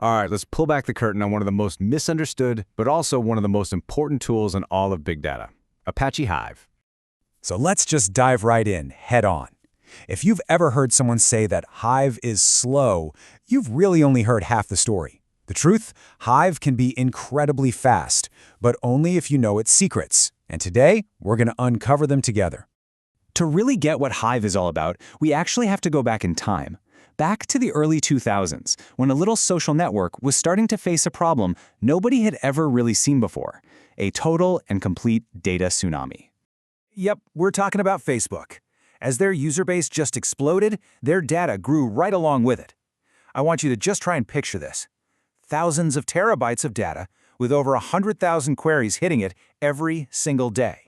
All right, let's pull back the curtain on one of the most misunderstood, but also one of the most important tools in all of big data, Apache Hive. So let's just dive right in, head on. If you've ever heard someone say that Hive is slow, you've really only heard half the story. The truth? Hive can be incredibly fast, but only if you know its secrets. And today, we're going to uncover them together. To really get what Hive is all about, we actually have to go back in time. Back to the early 2000s, when a little social network was starting to face a problem nobody had ever really seen before, a total and complete data tsunami. Yep, we're talking about Facebook. As their user base just exploded, their data grew right along with it. I want you to just try and picture this. Thousands of terabytes of data, with over 100,000 queries hitting it every single day.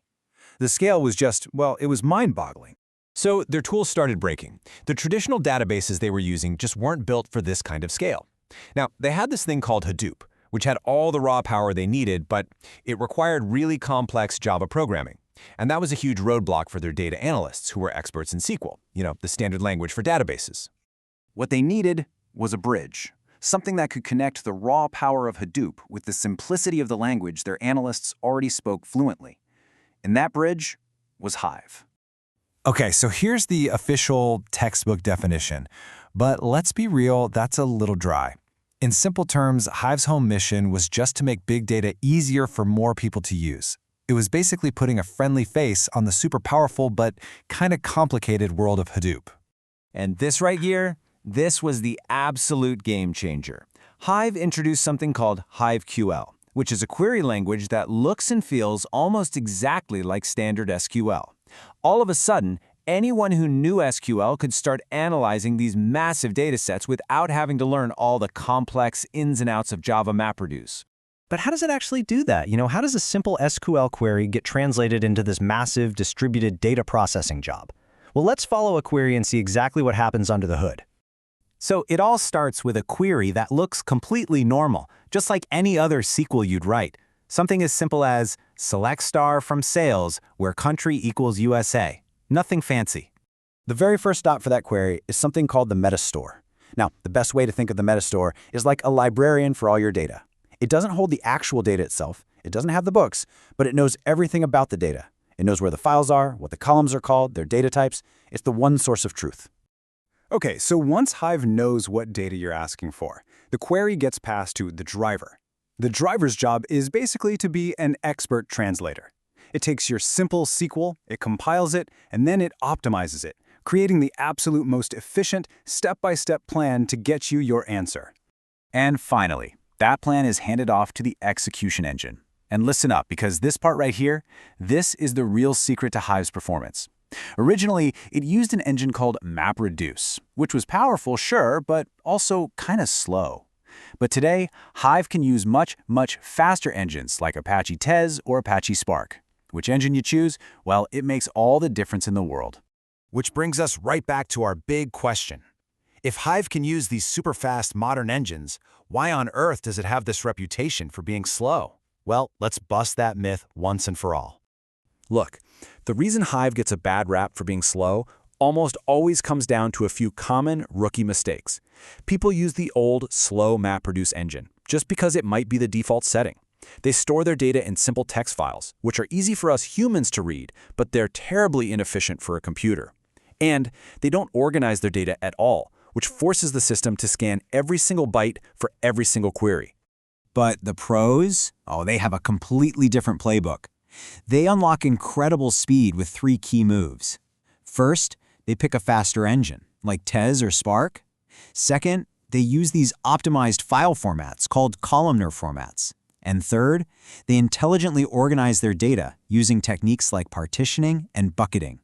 The scale was just, well, it was mind-boggling. So their tools started breaking. The traditional databases they were using just weren't built for this kind of scale. Now, they had this thing called Hadoop, which had all the raw power they needed, but it required really complex Java programming. And that was a huge roadblock for their data analysts, who were experts in SQL, the standard language for databases. What they needed was a bridge, something that could connect the raw power of Hadoop with the simplicity of the language their analysts already spoke fluently. And that bridge was Hive. Okay, so here's the official textbook definition. But let's be real, that's a little dry. In simple terms, Hive's whole mission was just to make big data easier for more people to use. It was basically putting a friendly face on the super powerful but kind of complicated world of Hadoop. And this right here, this was the absolute game changer. Hive introduced something called HiveQL, which is a query language that looks and feels almost exactly like standard SQL. All of a sudden, anyone who knew SQL could start analyzing these massive datasets without having to learn all the complex ins and outs of Java MapReduce. But how does it actually do that? How does a simple SQL query get translated into this massive distributed data processing job? Well, let's follow a query and see exactly what happens under the hood. So it all starts with a query that looks completely normal, just like any other SQL you'd write. Something as simple as select star from sales where country equals USA. Nothing fancy. The very first stop for that query is something called the metastore. Now, the best way to think of the metastore is like a librarian for all your data. It doesn't hold the actual data itself, it doesn't have the books, but it knows everything about the data. It knows where the files are, what the columns are called, their data types. It's the one source of truth. Okay, so once Hive knows what data you're asking for, the query gets passed to the driver. The driver's job is basically to be an expert translator. It takes your simple SQL, it compiles it, and then it optimizes it, creating the absolute most efficient, step-by-step plan to get you your answer. And finally, that plan is handed off to the execution engine. And listen up, because this part right here, this is the real secret to Hive's performance. Originally, it used an engine called MapReduce, which was powerful, sure, but also kind of slow. But today, Hive can use much, much faster engines like Apache Tez or Apache Spark. Which engine you choose, well, it makes all the difference in the world. Which brings us right back to our big question. If Hive can use these super fast modern engines, why on earth does it have this reputation for being slow? Well, let's bust that myth once and for all. Look, the reason Hive gets a bad rap for being slow almost always comes down to a few common rookie mistakes. People use the old, slow MapReduce engine just because it might be the default setting. They store their data in simple text files, which are easy for us humans to read, but they're terribly inefficient for a computer. And they don't organize their data at all, which forces the system to scan every single byte for every single query. But the pros? Oh, they have a completely different playbook. They unlock incredible speed with 3 key moves. First, they pick a faster engine, like Tez or Spark. Second, they use these optimized file formats called columnar formats. And third, they intelligently organize their data using techniques like partitioning and bucketing.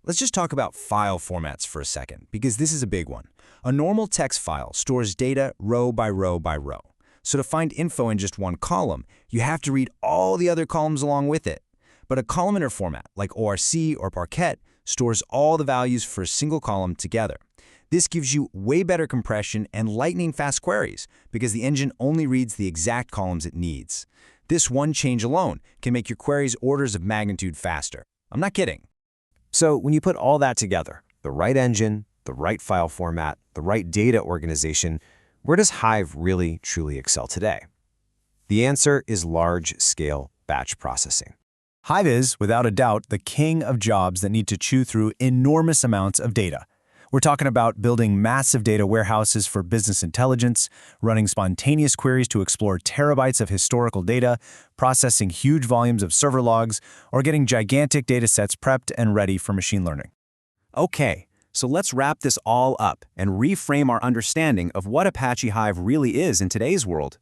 Let's just talk about file formats for a second, because this is a big one. A normal text file stores data row by row by row. So to find info in just one column, you have to read all the other columns along with it. But a columnar format, like ORC or Parquet, stores all the values for a single column together. This gives you way better compression and lightning-fast queries, because the engine only reads the exact columns it needs. This one change alone can make your queries orders of magnitude faster. I'm not kidding. So when you put all that together, the right engine, the right file format, the right data organization, Where does Hive really, truly excel today? The answer is large-scale batch processing. Hive is, without a doubt, the king of jobs that need to chew through enormous amounts of data. We're talking about building massive data warehouses for business intelligence, running spontaneous queries to explore terabytes of historical data, processing huge volumes of server logs, or getting gigantic data sets prepped and ready for machine learning. Okay, so let's wrap this all up and reframe our understanding of what Apache Hive really is in today's world.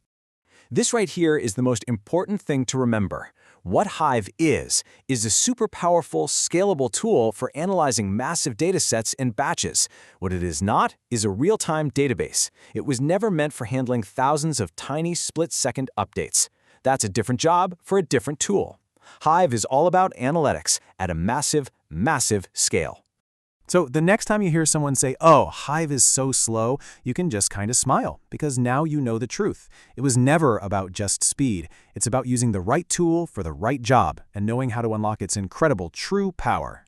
This right here is the most important thing to remember. What Hive is a super powerful, scalable tool for analyzing massive data sets in batches. What it is not is a real-time database. It was never meant for handling thousands of tiny split-second updates. That's a different job for a different tool. Hive is all about analytics at a massive, massive scale. So the next time you hear someone say, "Oh, Hive is so slow," you can just kind of smile, because now you know the truth. It was never about just speed. It's about using the right tool for the right job and knowing how to unlock its incredible true power.